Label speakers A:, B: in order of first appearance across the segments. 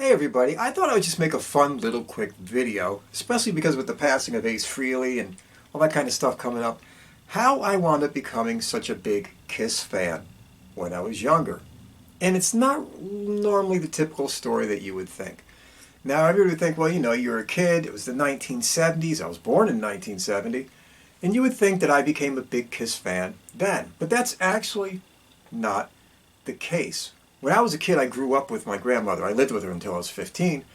A: Hey everybody, I thought I would just make a fun little quick video, especially because with the passing of Ace Frehley and all that kind of stuff coming up, how I wound up becoming such a big Kiss fan when I was younger. And it's not normally the typical story that you would think. Now everybody would think, well, you're a kid, it was the 1970s, I was born in 1970, and you would think that I became a big Kiss fan then. But that's actually not the case. When I was a kid, I grew up with my grandmother. I lived with her until I was 15.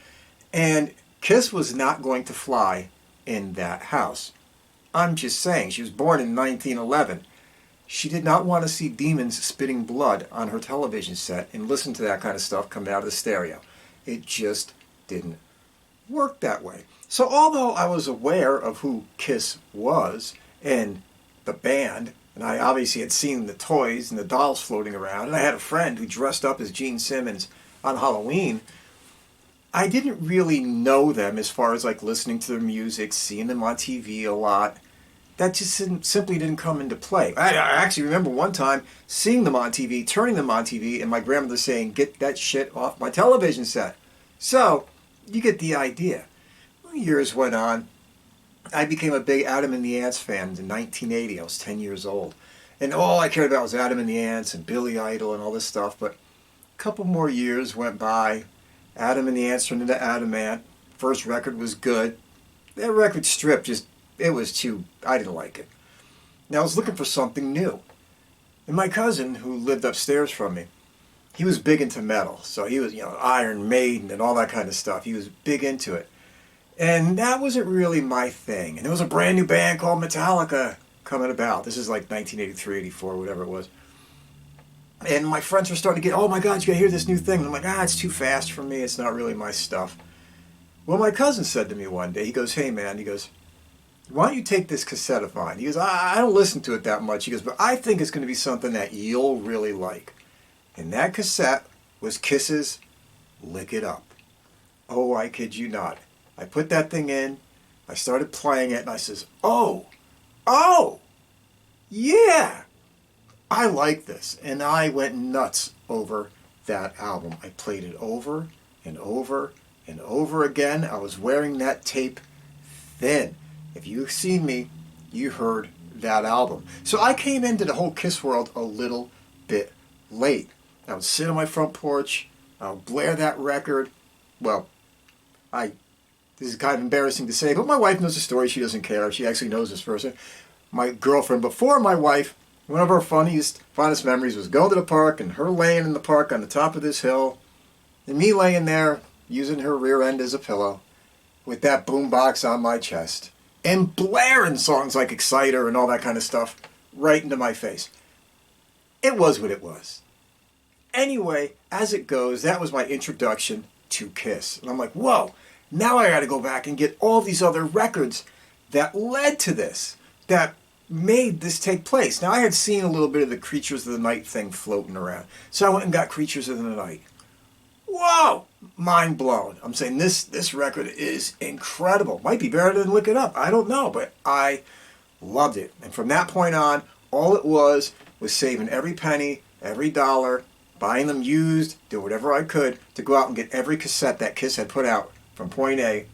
A: And Kiss was not going to fly in that house. I'm just saying, she was born in 1911. She did not want to see demons spitting blood on her television set and listen to that kind of stuff coming out of the stereo. It just didn't work that way. So although I was aware of who Kiss was and the band, and I obviously had seen the toys and the dolls floating around, and I had a friend who dressed up as Gene Simmons on Halloween, I didn't really know them as far as like listening to their music, seeing them on TV a lot. That just simply didn't come into play. I actually remember one time seeing them on TV, turning them on TV, and my grandmother saying, "Get that shit off my television set." So, you get the idea. Well, years went on. I became a big Adam and the Ants fan in 1980. I was 10 years old. And all I cared about was Adam and the Ants and Billy Idol and all this stuff. But a couple more years went by. Adam and the Ants turned into Adam Ant. First record was good. That record strip it was too, I didn't like it. Now I was looking for something new. And my cousin, who lived upstairs from me, he was big into metal. So he was, Iron Maiden and all that kind of stuff. He was big into it. And that wasn't really my thing. And there was a brand new band called Metallica coming about. This is like 1983, 84, whatever it was. And my friends were starting to get, "Oh my God, you gotta hear this new thing." And I'm like, it's too fast for me. It's not really my stuff. Well, my cousin said to me one day, he goes, "Hey man," he goes, "why don't you take this cassette of mine?" He goes, I don't listen to it that much. He goes, "but I think it's going to be something that you'll really like." And that cassette was Kiss's Lick It Up. Oh, I kid you not. I put that thing in, I started playing it, and I says, oh, yeah, I like this. And I went nuts over that album. I played it over and over and over again. I was wearing that tape thin. If you've seen me, you heard that album. So I came into the whole Kiss world a little bit late. I would sit on my front porch, I would blare that record. Well, this is kind of embarrassing to say, but my wife knows the story. She doesn't care. She actually knows this person. My girlfriend before my wife, one of our fondest memories was going to the park and her laying in the park on the top of this hill and me laying there using her rear end as a pillow with that boombox on my chest and blaring songs like Exciter and all that kind of stuff right into my face. It was what it was. Anyway, as it goes, that was my introduction to Kiss. And I'm like, whoa. Now I got to go back and get all these other records that led to this, that made this take place. Now I had seen a little bit of the Creatures of the Night thing floating around. So I went and got Creatures of the Night. Whoa! Mind blown. I'm saying this record is incredible. Might be better than Lick It Up. I don't know, but I loved it. And from that point on, all it was saving every penny, every dollar, buying them used, do whatever I could to go out and get every cassette that Kiss had put out from point A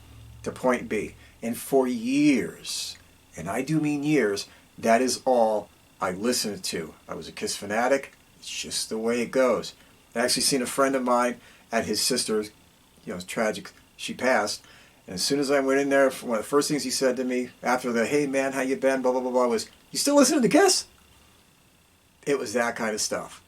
A: to point B. And for years, and I do mean years, that is all I listened to. I was a Kiss fanatic. It's just the way it goes. I actually seen a friend of mine at his sister's, it's tragic, she passed. And as soon as I went in there, one of the first things he said to me after the, "Hey man, how you been, blah, blah, blah, blah," was, "You still listening to Kiss?" It was that kind of stuff.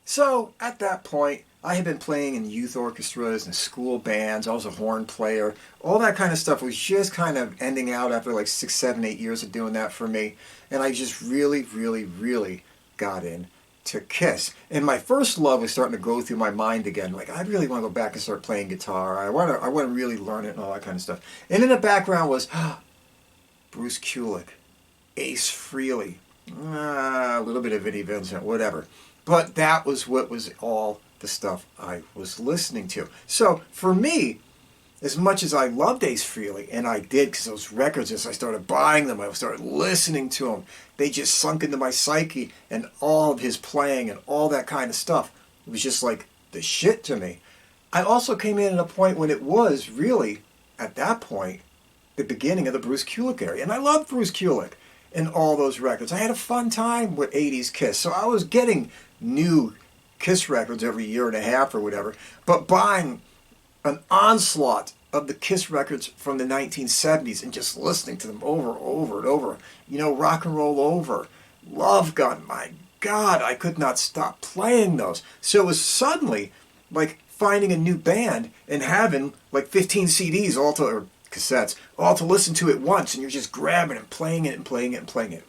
A: So, at that point, I had been playing in youth orchestras and school bands. I was a horn player. All that kind of stuff was just kind of ending out after like 6, 7, 8 years of doing that for me. And I just really, really, really got into Kiss. And my first love was starting to go through my mind again. Like, I really want to go back and start playing guitar. I want to really learn it and all that kind of stuff. And in the background was Bruce Kulick, Ace Frehley, a little bit of Vinnie Vincent, whatever. But that was what was all the stuff I was listening to. So for me, as much as I loved Ace Frehley, and I did, because those records, as I started buying them, I started listening to them, they just sunk into my psyche, and all of his playing and all that kind of stuff, it was just like the shit to me. I also came in at a point when it was really, at that point, the beginning of the Bruce Kulick era. And I loved Bruce Kulick and all those records. I had a fun time with 80s Kiss. So I was getting new Kiss records every year and a half or whatever, but buying an onslaught of the Kiss records from the 1970s and just listening to them over and over and over. You know, Rock and Roll Over, Love Gun, my God, I could not stop playing those. So it was suddenly like finding a new band and having like 15 CDs all to, or cassettes, all to listen to at once, and you're just grabbing and playing it and playing it and playing it.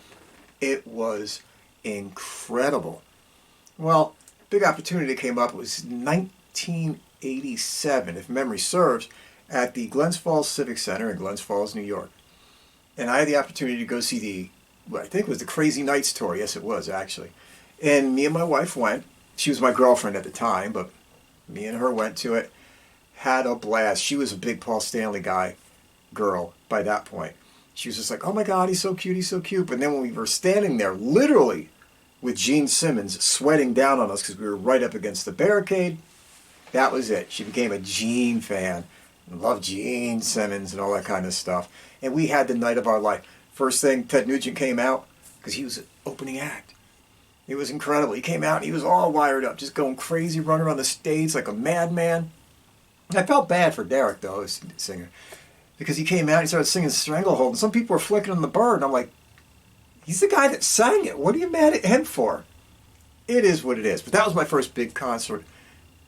A: It was incredible. Well, big opportunity came up. It was 1987, if memory serves, at the Glens Falls Civic Center in Glens Falls, New York. And I had the opportunity to go see the, I think it was the Crazy Nights tour. Yes, it was, actually. And me and my wife went. She was my girlfriend at the time, but me and her went to it. Had a blast. She was a big Paul Stanley girl by that point. She was just like, oh my God, he's so cute, he's so cute. But then when we were standing there, literally, with Gene Simmons sweating down on us because we were right up against the barricade, that was it. She became a Gene fan. Loved Gene Simmons and all that kind of stuff. And we had the night of our life. First thing, Ted Nugent came out because he was an opening act. It was incredible. He came out and he was all wired up, just going crazy, running around the stage like a madman. I felt bad for Derek, though, the singer, because he came out and he started singing Stranglehold, and some people were flicking on the bird, and I'm like, he's the guy that sang it. What are you mad at him for? It is what it is. But that was my first big concert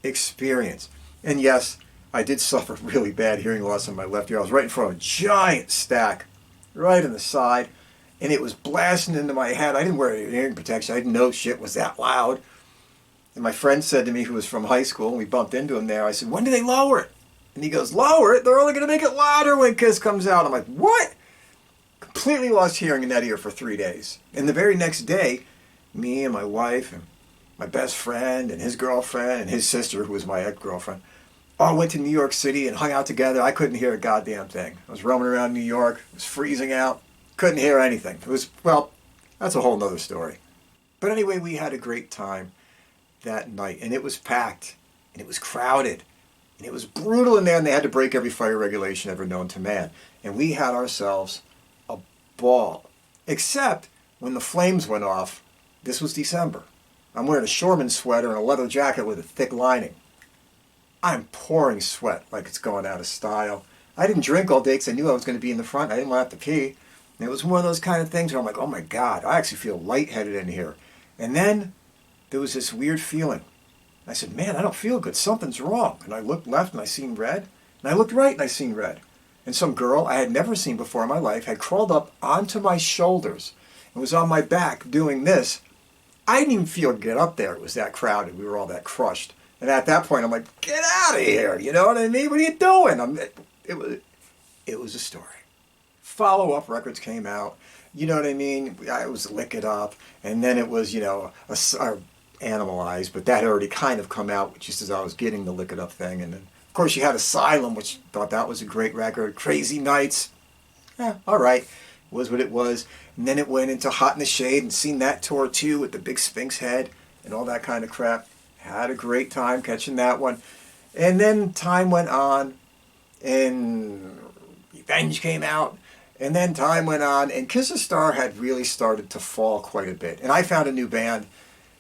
A: experience. And yes, I did suffer really bad hearing loss in my left ear. I was right in front of a giant stack, right in the side, and it was blasting into my head. I didn't wear any hearing protection. I didn't know shit was that loud. And my friend said to me, who was from high school, and we bumped into him there, I said, when do they lower it? And he goes, lower it? They're only going to make it louder when Kiss comes out. I'm like, what? Completely lost hearing in that ear for 3 days. And the very next day, me and my wife and my best friend and his girlfriend and his sister, who was my ex-girlfriend, all went to New York City and hung out together. I couldn't hear a goddamn thing. I was roaming around New York. It was freezing out. Couldn't hear anything. It was, well, that's a whole nother story. But anyway, we had a great time that night. And it was packed. And it was crowded. And it was brutal in there. And they had to break every fire regulation ever known to man. And we had ourselves a ball. Except when the flames went off, this was December. I'm wearing a shoreman sweater and a leather jacket with a thick lining. I'm pouring sweat like it's going out of style. I didn't drink all day because I knew I was going to be in the front. I didn't want to have to pee. And it was one of those kind of things where I'm like, oh my God, I actually feel lightheaded in here. And then there was this weird feeling. I said, man, I don't feel good. Something's wrong. And I looked left and I seen red. And I looked right and I seen red. And some girl I had never seen before in my life had crawled up onto my shoulders and was on my back doing this. I didn't even feel get up there. It was that crowded. We were all that crushed. And at that point, I'm like, get out of here. You know what I mean? What are you doing? It was a story. Follow-up records came out. You know what I mean? I was Lick It Up. And then it was, you know, Animalized. But that had already kind of come out just as I was getting the Lick It Up thing. And then, of course, you had Asylum, which thought that was a great record. Crazy Nights. All right. Was what it was. And then it went into Hot in the Shade and seen that tour, too, with the big Sphinx head and all that kind of crap. Had a great time catching that one. And then time went on, and Revenge came out, and then time went on, and Kiss the Star had really started to fall quite a bit. And I found a new band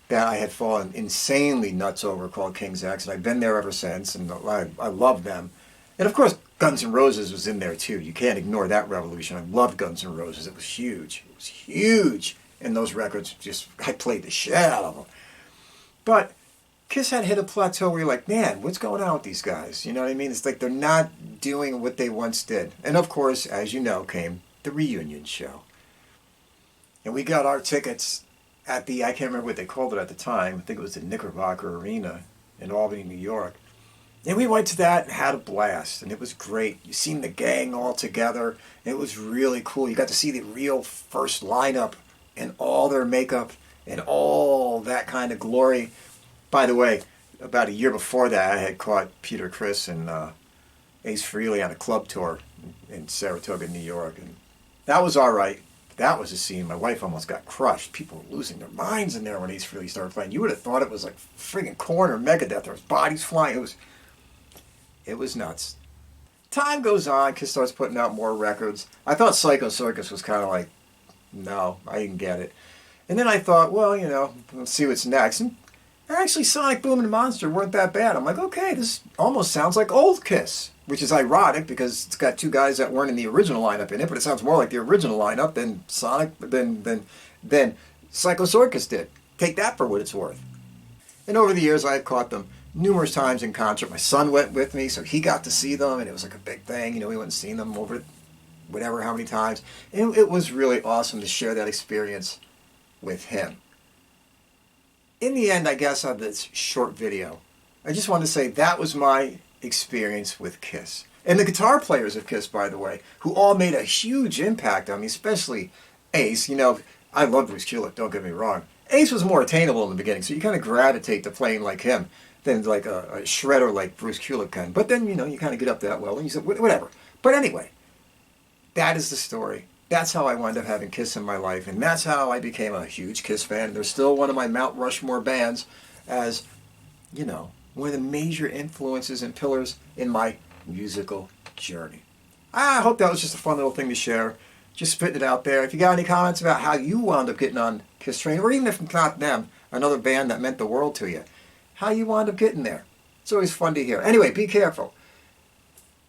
A: that I had fallen insanely nuts over called King's X, and I've been there ever since, and I love them. And of course, Guns N' Roses was in there too. You can't ignore that revolution. I loved Guns N' Roses. It was huge. It was huge. And those records, I played the shit out of them. But Kiss had hit a plateau where you're like, man, what's going on with these guys? You know what I mean? It's like they're not doing what they once did. And of course, as you know, came the reunion show. And we got our tickets at the, I can't remember what they called it at the time. I think it was the Knickerbocker Arena in Albany, New York. And we went to that and had a blast. And it was great. You seen the gang all together. It was really cool. You got to see the real first lineup and all their makeup and all that kind of glory. By the way, about a year before that, I had caught Peter Criss and Ace Frehley on a club tour in Saratoga, New York. And that was all right. That was a scene. My wife almost got crushed. People were losing their minds in there when Ace Frehley started playing. You would have thought it was like friggin' Korn or Megadeth. There was bodies flying. It was It was nuts. Time goes on, Kiss starts putting out more records. I thought Psycho Circus was kind of like, no, I didn't get it. And then I thought, well, let's see what's next. And actually, Sonic Boom and Monster weren't that bad. I'm like, okay, this almost sounds like old Kiss, which is ironic because it's got two guys that weren't in the original lineup in it, but it sounds more like the original lineup than than Psycho Circus did. Take that for what it's worth. And over the years, I have caught them numerous times in concert. My son went with me, so he got to see them, and it was like a big thing. We went and seen them over whatever, how many times. And it was really awesome to share that experience with him. In the end, I guess, of this short video, I just wanted to say that was my experience with Kiss. And the guitar players of Kiss, by the way, who all made a huge impact on me, especially Ace. I love Bruce Kulick, don't get me wrong. Ace was more attainable in the beginning, so you kind of gravitate to playing like him than like a shredder like Bruce Kulick can. But then, you kind of get up that well, and you say, whatever. But anyway, that is the story. That's how I wound up having Kiss in my life, and that's how I became a huge Kiss fan. They're still one of my Mount Rushmore bands as, one of the major influences and pillars in my musical journey. I hope that was just a fun little thing to share. Just spitting it out there. If you got any comments about how you wound up getting on Kiss Train, or even if not them, another band that meant the world to you, how you wound up getting there. It's always fun to hear. Anyway, be careful.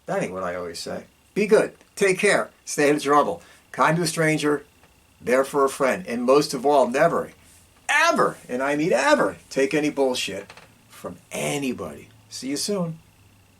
A: That ain't what I always say. Be good. Take care. Stay out of trouble. Kind to a stranger, there for a friend. And most of all, never, ever, and I mean ever, take any bullshit from anybody. See you soon.